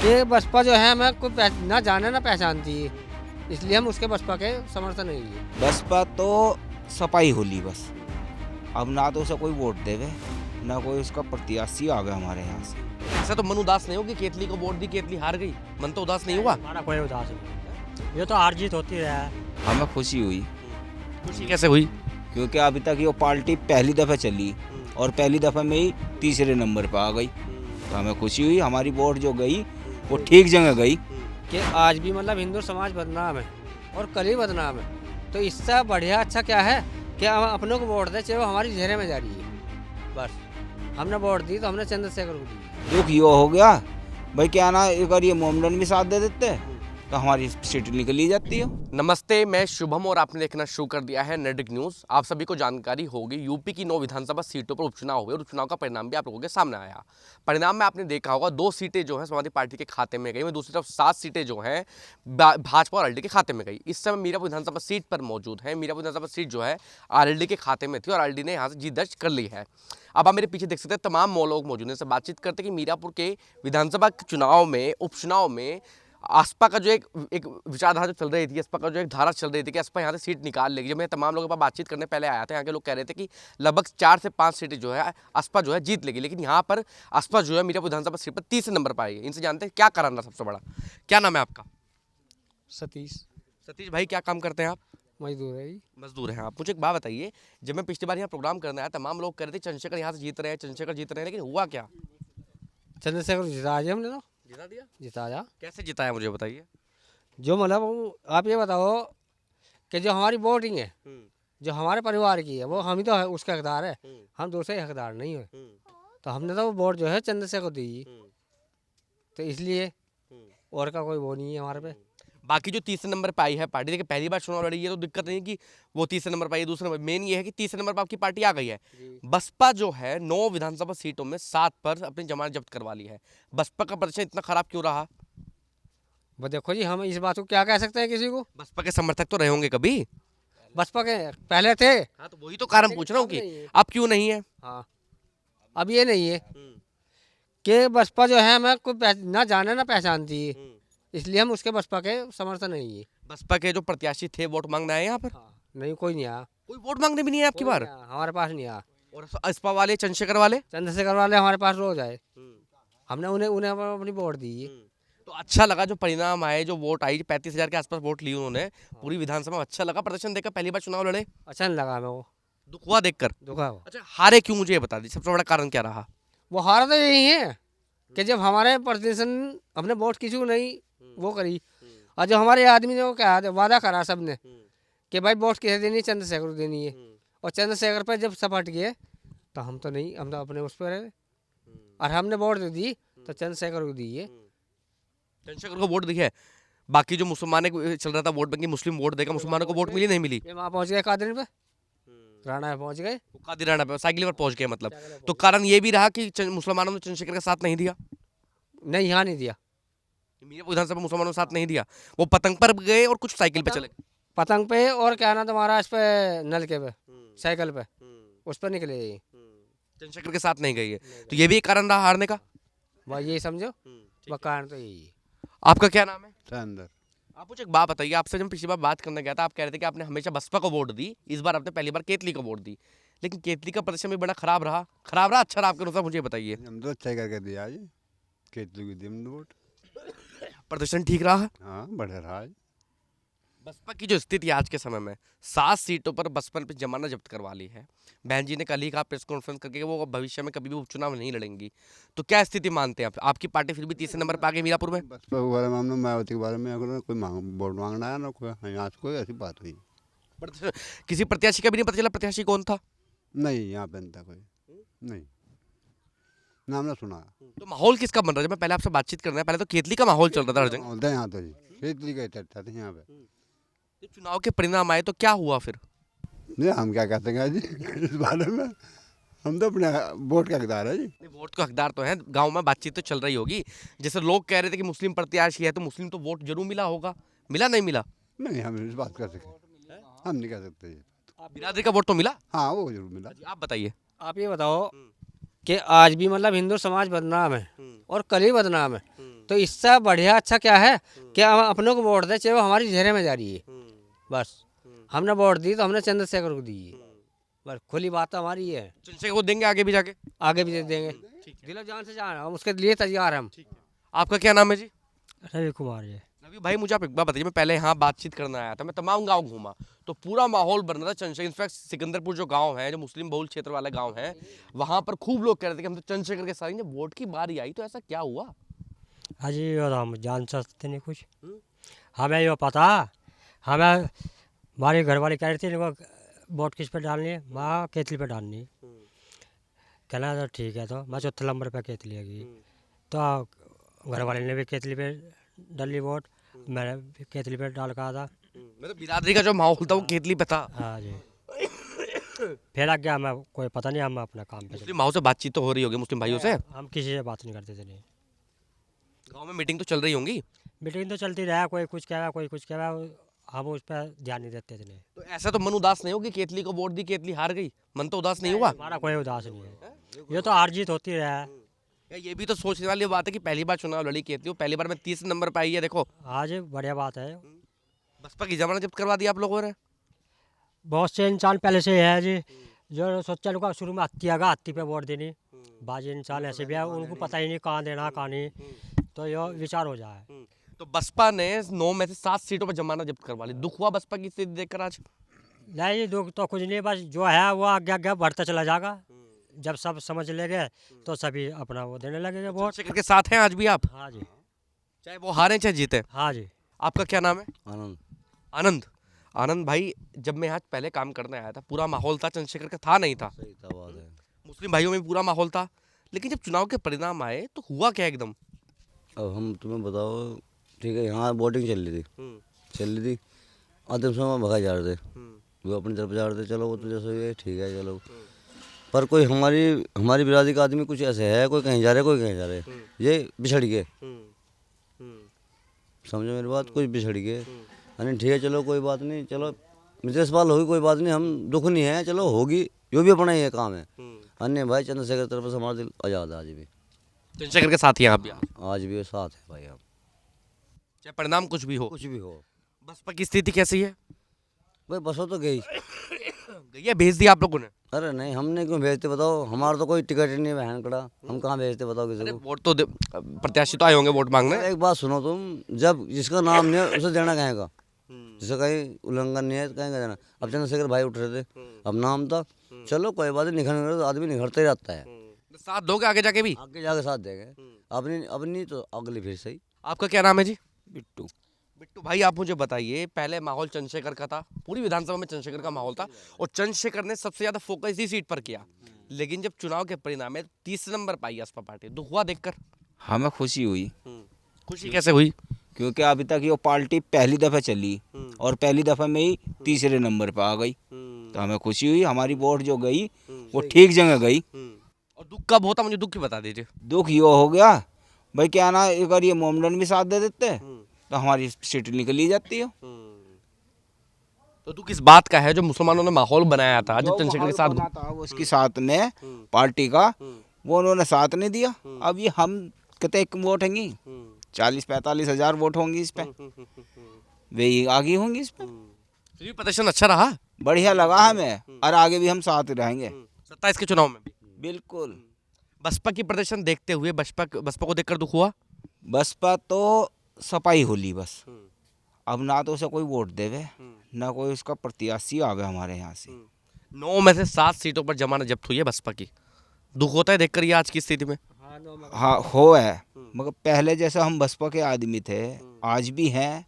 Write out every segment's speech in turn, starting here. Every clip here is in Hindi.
कि बसपा जो है हमें कोई ना जाने ना पहचानती है, इसलिए हम उसके बसपा के समर्थन नहीं है। बसपा तो सपाई होली बस। अब ना तो उसे कोई वोट देवे ना कोई उसका प्रत्याशी आवे हमारे यहाँ से। ऐसा तो मन उदास नहीं हो कि केतली को वोट दी, केतली हार गई, मन तो उदास नहीं हुआ? हमारा कोई उदास नहीं, ये तो हार जीत होती है। हमें खुशी हुई खुशी कैसे हुई? क्योंकि अभी तक ये पार्टी पहली दफ़ा चली और पहली दफ़ा में ही तीसरे नंबर पर आ गई, तो हमें खुशी हुई। हमारी वोट जो गई वो ठीक जगह गई। कि आज भी मतलब हिंदू समाज बदनाम है और कल ही बदनाम है, तो इससे बढ़िया अच्छा क्या है कि हम अपनों को वोट दें, चाहे वो हमारी घेरे में जा रही है। बस हमने वोट दी तो हमने चंद्रशेखर को दी। दुख ये हो गया भाई, क्या ना अगर ये मोमडन भी साथ दे देते तो हमारी सीट निकली जाती है। नमस्ते, मैं शुभम और आपने देखना शुरू कर दिया है नेडिक न्यूज़। आप सभी को जानकारी होगी, यूपी की 9 विधानसभा सीटों पर उपचुनाव हुए और उपचुनाव का परिणाम भी आप लोगों के सामने आया। परिणाम में आपने देखा होगा 2 सीटें जो हैं समाजवादी पार्टी के खाते में गई, वहीं दूसरी तरफ 7 सीटें जो हैं भाजपा और आरएलडी के खाते में गई। इस समय मीरापुर विधानसभा सीट पर मौजूद है। मीरापुर विधानसभा सीट जो है आरएलडी के खाते में थी और आरएलडी ने यहाँ से जीत दर्ज कर ली है। अब आप मेरे पीछे देख सकते हैं तमाम लोग मौजूद हैं, से बातचीत करते कि मीरापुर के विधानसभा चुनाव में, उपचुनाव में आसपा का जो एक विचारधारा जो चल रही थी, आसपा का जो एक धारा चल रही थी कि आसपा यहाँ से सीट निकाल लेगी। जब मैं तमाम लोगों के पास बातचीत करने पहले आया था, यहाँ के लोग कह रहे थे कि लगभग 4 से 5 सीटें जो है आसपा जो है जीत लेगी, लेकिन यहाँ पर आसपा जो है मीरापुर विधानसभा सीट पर 30 नंबर पर आई है। इनसे जानते हैं क्या कारण रहा सबसे बड़ा। क्या नाम है आपका? सतीश भाई, क्या काम करते हैं आप? मजदूर है जी। मजदूर हैं आप। मुझे एक बात बताइए, जब मैं पिछली बार यहाँ प्रोग्राम करने आया, तमाम लोग कह रहे थे चंद्रशेखर यहाँ से जीत रहे हैं, चंद्रशेखर जीत रहे हैं, लेकिन हुआ क्या? चंद्रशेखर को जिता दिया हमने, तो जिता दिया? जिताया। कैसे जिताया मुझे बताइए। जो मतलब आप ये बताओ कि जो हमारी वोटिंग है, जो हमारे परिवार की है, वो हम ही तो है उसका हकदार है, हम दूसरे हकदार नहीं है। तो हमने तो वोट जो है चंद्रशेखर को दी, तो इसलिए और का कोई वो नहीं है हमारे पे। बाकी जो तीसरे नंबर पर आई है पार्टी, देखिए पहली बार चुनाव लड़ी है तो दिक्कत नहीं कि वो तीसरे नंबर पर आई है, दूसरे नंबर मेन ये है कि तीसरे नंबर पर आपकी पार्टी आ गई है। बसपा जो है 9 विधानसभा सीटों में 7 पर अपनी जमानत जब्त करवा ली है। बसपा का प्रदर्शन इतना खराब क्यों रहा? वो देखो जी, हम इस बात को क्या कह सकते हैं किसी को। बसपा के समर्थक तो रहे होंगे कभी। बसपा के पहले थे। हाँ, तो वही तो कारण पूछ रहा हूँ कि अब क्यों नहीं है। हाँ, अब ये नहीं है कि बसपा जो है हमें कोई ना जाने ना पहचानती है, इसलिए हम उसके बसपा के समर्थन नहीं है। बसपा के जो प्रत्याशी थे वोट मांगने आए यहाँ पर? हाँ, नहीं, कोई नहीं आया। कोई वोट मांगने भी नहीं है आपकी कोई बार? नहीं आया, हमारे पास नहीं आया। और आसपा वाले, चंद्रशेखर वाले? चंद्रशेखर वाले हमारे पास रोज आए, हमने उन्हें उन्हें अपनी वोट दी है। तो अच्छा लगा जो परिणाम आए, जो वोट आई, 35,000 के आसपास वोट ली उन्होंने पूरी विधानसभा में। अच्छा लगा प्रदर्शन देखकर, पहली बार चुनाव लड़े? अच्छा नहीं लगा हमें वो, दुख हुआ देखकर? दुखा हो। अच्छा, हारे क्यों मुझे ये बता दी, सबसे बड़ा कारण क्या रहा? वो हारा तो यही है कि जब हमारे प्रदर्शन हमने वोट किसी को नहीं वो करी, और जो हमारे आदमी ने वो क्या वादा करा सबने कि भाई वोट किसे देनी है, चंद्रशेखर को देनी है, और चंद्रशेखर पर जब सपट गए तो हम तो नहीं, हम तो अपने उस पर रहे, और हमने वोट दी तो चंद्रशेखर को दी है। चंद्रशेखर को वोट दिया। बाकी जो मुसलमान चल रहा था वोट बैंक, मुस्लिम वोट देगा, मुसलमानों को वोट मिली नहीं मिली? ये वहाँ पहुँच गए कादिर पे, राणा पे पहुँच गए, कादिराना पे साइकिल पर पहुंच गए मतलब। तो कारण ये भी रहा कि मुसलमानों ने चंद्रशेखर का साथ नहीं दिया। नहीं यहाँ नहीं दिया। मीरापुर विधानसभा मुसलमानों ने साथ नहीं दिया, वो पतंग पर गए और कुछ साइकिल पे चले। पतंग पे और क्या ना तुम्हारा इस पे नलके पे साइकिल पे उस पर निकले, चंद्रशेखर के साथ नहीं गई है, तो ये भी एक कारण रहा हारने का। वह यही समझो, वह कारण तो यही है। आपका क्या नाम है? अंदर आप मुझे एक बात बताइए, आपसे जब पिछली बार बात करने गया था आप कह रहे थे कि आपने हमेशा बसपा को वोट दी, इस बार आपने पहली बार केतली को वोट दी, लेकिन केतली का प्रदर्शन भी बड़ा खराब रहा। खराब रहा अच्छा रहा आपके अनुसार, मुझे बताइए। हम तो अच्छा करके दिया जी, केतली को दी हमने वोट। प्रदर्शन ठीक रहा? हाँ, बढ़िया रहा जी। बसपा की जो स्थिति आज के समय में 7 सीटों पर बसपा ने जमानत जब्त करवा ली है। बहन जी ने कल ही कहा प्रेस कॉन्फ्रेंस करके कि वो भविष्य में कभी भी उपचुनाव नहीं लड़ेंगी, तो क्या स्थिति मानते हैं आप? आपकी पार्टी फिर भी तीसरे नंबर पर आ गई मीरापुर में। बसपा के बारे में हमने मायावती के बारे में अगर कोई वोट मांगना है ना, कोई यहाँ से कोई ऐसी बात हुई किसी प्रत्याशी का भी नहीं पता चला प्रत्याशी कौन था? नहीं, यहाँ पे नहीं था कोई, नहीं नाम ना सुना। तो माहौल किसका बन रहा है? मैं पहले आपसे बातचीत करना है, पहले तो केतली का माहौल चल रहा था हर जगह। होता है यहाँ तो जी, केतली का चर्चा था यहाँ पे। जब चुनाव के परिणाम आए तो क्या हुआ फिर? नहीं, हम क्या कहते हैं जी इस बारे में, हम तो अपने वोट के हकदार है जी। नहीं, वोट के हकदार तो हैं, गांव में बातचीत तो चल रही होगी। जैसे लोग कह रहे थे कि मुस्लिम प्रत्याशी है तो मुस्लिम तो वोट जरूर मिला होगा, मिला नहीं मिला? नहीं, हम इस बात कर सके, हम नहीं कह सकते जी। बिरादरी का वोट तो मिला? हाँ, वो जरूर मिला। आप बताइए। आप ये बताओ कि आज भी मतलब हिंदू समाज बदनाम है और कल ही बदनाम है। तो इससे बढ़िया अच्छा क्या है कि हम अपनों को वोट दें, चाहे वो हमारी चेहरे में जा रही है। बस हमने वोट दी तो हमने चंद्रशेखर को दी है। बस खुली बात तो हमारी है, चंद्रशेखर को देंगे आगे भी जाके? आगे भी दे देंगे, दिलो जान से जान, हम उसके लिए तैयार हैं हम। आपका क्या नाम है जी? रवि कुमार जी। रवि भाई, मुझे आप एक बात बताइए, मैं पहले यहाँ बातचीत करने आया था, मैं तमाम गांव घूमा तो पूरा माहौल बन रहा था चंद्रशेखर। इनफैक्ट सिकंदरपुर जो गांव है, जो मुस्लिम बहुल क्षेत्र वाला गांव है, वहां पर खूब लोग कह रहे थे कि हम तो चंद्रशेखर के साथ हैं। जब वोट की बारी आई तो ऐसा क्या हुआ? अजी ये तो हम जान सकते नहीं कुछ, हमें यो पता, हमें हमारी घरवाली कह रही थी इनको वोट किस पे डालनी है, माँ केतली पे डालनी है। कहना तो ठीक है, तो मैं चौथे नंबर पे केतली है गई, तो घरवाले ने भी केतली पे डाली वोट, मैंने भी केतली पे डाल कहा था। मतलब बिरादरी का जो माहौल था वो केतली पे था। हाँ जी। फिर आगे हमें कोई पता नहीं, हम अपना काम पे चले। मुस्लिम भाइयों से बातचीत तो हो रही होगी, मुस्लिम भाइयों से? हम किसी से बात नहीं करते थे। नहीं, गांव में मीटिंग तो चल रही होंगी? मीटिंग तो चलती रहा, कोई कुछ कह रहा कोई कुछ कह रहा, हम उस पर ध्यान नहीं देते थे। नहीं, तो ऐसा तो मन उदास नहीं होगी, केतली को वोट दी, केतली हार गई, मन तो उदास नहीं हुआ? हमारा कोई उदास नहीं है, ये तो हार जीत होती रहा है। या ये भी तो सोचने वाली बात है कि पहली बार चुनाव लड़ी केतली, वो पहली बार में 30 नंबर पर आई है। देखो, आज बढ़िया बात है। बसपा की जमानत जब्त करवा दी आप लोगों ने। बहुत से इंसान पहले से है जी, जो सोचा लोग शुरू में हत्ती आगा हत्ती पे वोट देनी, बाजी इंसान ऐसे भी है, उनको पता ही नहीं कहाँ देना कहाँ नहीं, तो ये विचार हो जाए। तो बसपा ने 9 में से 7 सीटों पर जमानत जब्त करवा ली। दुख हुआ बसपा की स्थिति देखकर आज? नहीं, दुख तो कुछ नहीं, बस जो है वो आगे आगे बढ़ता चला जाएगा। जब सब समझ लेंगे तो सभी अपना वो देने लगेंगे वोट। चंद्रशेखर के साथ हैं आज भी आप? हाँ जी, चाहे वो हारे चाहे जीते। हाँ जी। आपका क्या नाम है? आनंद। आनंद। आनंद भाई, जब मैं आज पहले काम करने आया था, पूरा माहौल था, चंद्रशेखर का था नहीं था, सही था, बात है। मुस्लिम भाइयों में भी पूरा माहौल था। लेकिन जब चुनाव के परिणाम आए तो हुआ क्या एकदम? अब हम तुम्हें बताओ, ठीक है, यहाँ वोटिंग चल रही थी, अंतिम समय भगा जा रहे थे, वो अपनी तरफ जा रहे थे, चलो वो तो जैसे ये ठीक है चलो। पर कोई हमारी बिरादरी का आदमी कुछ ऐसे है, कोई कहीं जा रहे कोई कहीं जा रहे, ये बिछड़ गए, समझो मेरी बात, कुछ बिछड़ गए। यानी ठीक है चलो कोई बात नहीं, चलो मिसेस पाल होगी कोई बात नहीं, हम दुख नहीं है, चलो होगी, जो भी अपना ये काम है। अन्य भाई चंद्रशेखर की तरफ से हमारा दिल आज़ाद है आज भी, चंद्रशेखर के साथ ही हैं आप भी? आज भी साथ है भाई, हम चाहे परिणाम कुछ भी हो। कुछ भी हो। बसपा की स्थिति कैसी है? भाई बसो तो गई। गई है, भेज दिया आप लोगों ने? अरे नहीं, हमने क्यों भेजते बताओ, हमारा तो कोई टिकट ही नहीं है बहन कड़ा, हम कहाँ भेजते बताओ किसी अरे को। वोट तो प्रत्याशी तो आए होंगे वोट मांगने। एक बात सुनो तुम, जब जिसका नाम नहीं है उसे देना कहेगा, जिसका कहीं उल्लंघन नहीं है कहेंगे देना। अब चंद्रशेखर भाई उठ रहे थे, अब नाम था, चलो कोई बात नहीं, निखर आदमी निखरता ही रहता है, तो साथ दोगे आगे जाके भी? आगे जाके साथ देंगे, अपनी तो अगली फिर सही। आपका क्या नाम है जी? बिट्टू। बिट्टू भाई, आप मुझे बताइए, पहले माहौल चंद्रशेखर का था, पूरी विधानसभा में चंद्रशेखर का माहौल था और चंद्रशेखर ने सबसे ज्यादा फोकस इसी सीट पर किया। लेकिन जब चुनाव के परिणाम में 30 नंबर पाई असपा पार्टी, दुख हुआ देखकर? हमें खुशी हुई, खुशी कैसे हुई? क्योंकि अभी तक ये पार्टी पहली दफ़ा चली और पहली दफ़ा में ही तीसरे नंबर पर आ गई, तो हमें खुशी हुई। हमारी वोट जो गई वो ठीक जगह गई। और दुख कब होता, मुझे दुख की बता दीजिए। दुख ये हो गया भाई, क्या ना, अगर ये मोमडन भी साथ दे देते तो हमारी सीट निकल ही जाती है। तो दुख इस बात का है जो मुसलमानों ने माहौल बनाया था जब जो चंद्रशेखर के माहौल साथ। बना था वो उसके साथ में पार्टी का, वो उन्होंने साथ नहीं दिया। अब ये हम कितने वोट होंगी, 40-45 हज़ार वोट होंगी इस पे, वे आगे होंगी इस पे। फिर भी प्रदर्शन अच्छा रहा, बढ़िया लगा हमें, और आगे भी हम साथ रहेंगे। 27 के चुनाव में भी बिल्कुल। बसपा की प्रदर्शन देखते हुए बसपा को देखकर दुख हुआ? बसपा तो सपाई होली बस, अब ना तो उसे कोई वोट देवे, ना कोई उसका प्रत्याशी आवे हमारे यहाँ से। 9 में से 7 सीटों पर जमानत जब्त हुई है बसपा की। दुख होता है देखकर ये आज की स्थिति में? हाँ हो है, मगर पहले जैसा हम बसपा के आदमी थे, आज भी हैं।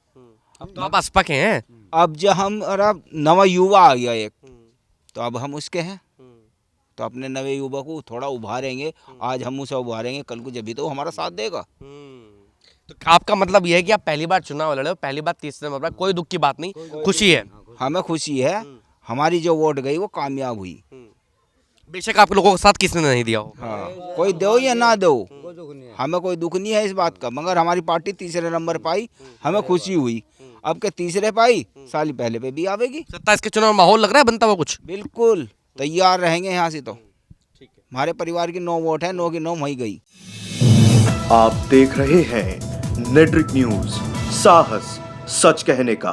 अब तो आप बसपा के हैं। अब जब हम, और अब नवा युवा आ गया एक, तो अब हम उसके हैं, तो अपने नवे युवा को थोड़ा उभारेंगे। आज हम उसे उभारेंगे, कल को जब भी तो वो हमारा साथ देगा। तो आपका मतलब ये है कि आप पहली बार चुनाव लड़े हो, पहली बार तीसरे नंबर पर, कोई दुख की बात नहीं, खुशी है? हमें खुशी है, हमारी जो वोट गई वो कामयाब हुई। बेशक आप लोगों के साथ किसने नहीं दिया हो। हाँ, कोई दो या ना दो, हमें कोई दुख नहीं है इस बात का, मगर हमारी पार्टी तीसरे नंबर पाई, हमें खुशी हुई। अब के तीसरे पाई, साल पहले पे भी आवेगी। 27 के चुनाव में माहौल लग रहा है बनता हुआ कुछ? बिल्कुल तैयार रहेंगे यहाँ से तो। ठीक है। हमारे परिवार की 9 वोट है, 9 की 9 वहीं गई। आप देख रहे हैं नेट्रिक न्यूज, साहस सच कहने का।